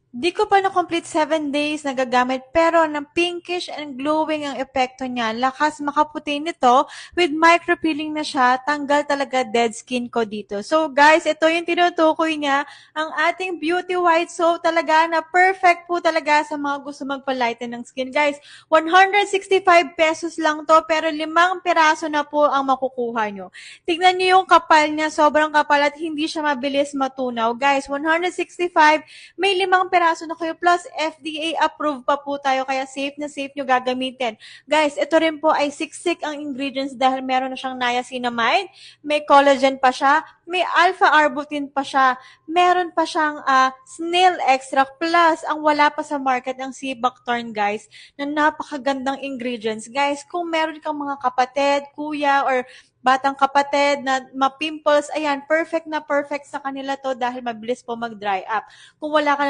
Di ko pa na-complete 7 days nagagamit pero ng pinkish and glowing ang epekto niya. Lakas makaputi nito with micro-peeling na siya. Tanggal talaga dead skin ko dito. So guys, ito yung tinutukoy niya. Ang ating Beauty White Soap talaga na perfect po talaga sa mga gusto magpa-lighten ng skin. Guys, 165 pesos lang to pero 5 piraso na po ang makukuha nyo. Tignan niyo yung kapal niya. Sobrang kapal at hindi siya mabilis matunaw. Guys, 165 may 5 piraso na kayo plus FDA approved pa po tayo kaya safe na safe nyo gagamitin. Guys, ito rin po ay siksik ang ingredients dahil meron na siyang niacinamide, may collagen pa siya, may alpha-arbutin pa siya, meron pa siyang snail extract plus ang wala pa sa market ang sea buckthorn guys na napakagandang ingredients. Guys, kung meron kang mga kapatid, kuya, or batang kapatid na ma-pimples, ayan, perfect na perfect sa kanila to dahil mabilis po mag-dry up. Kung wala ka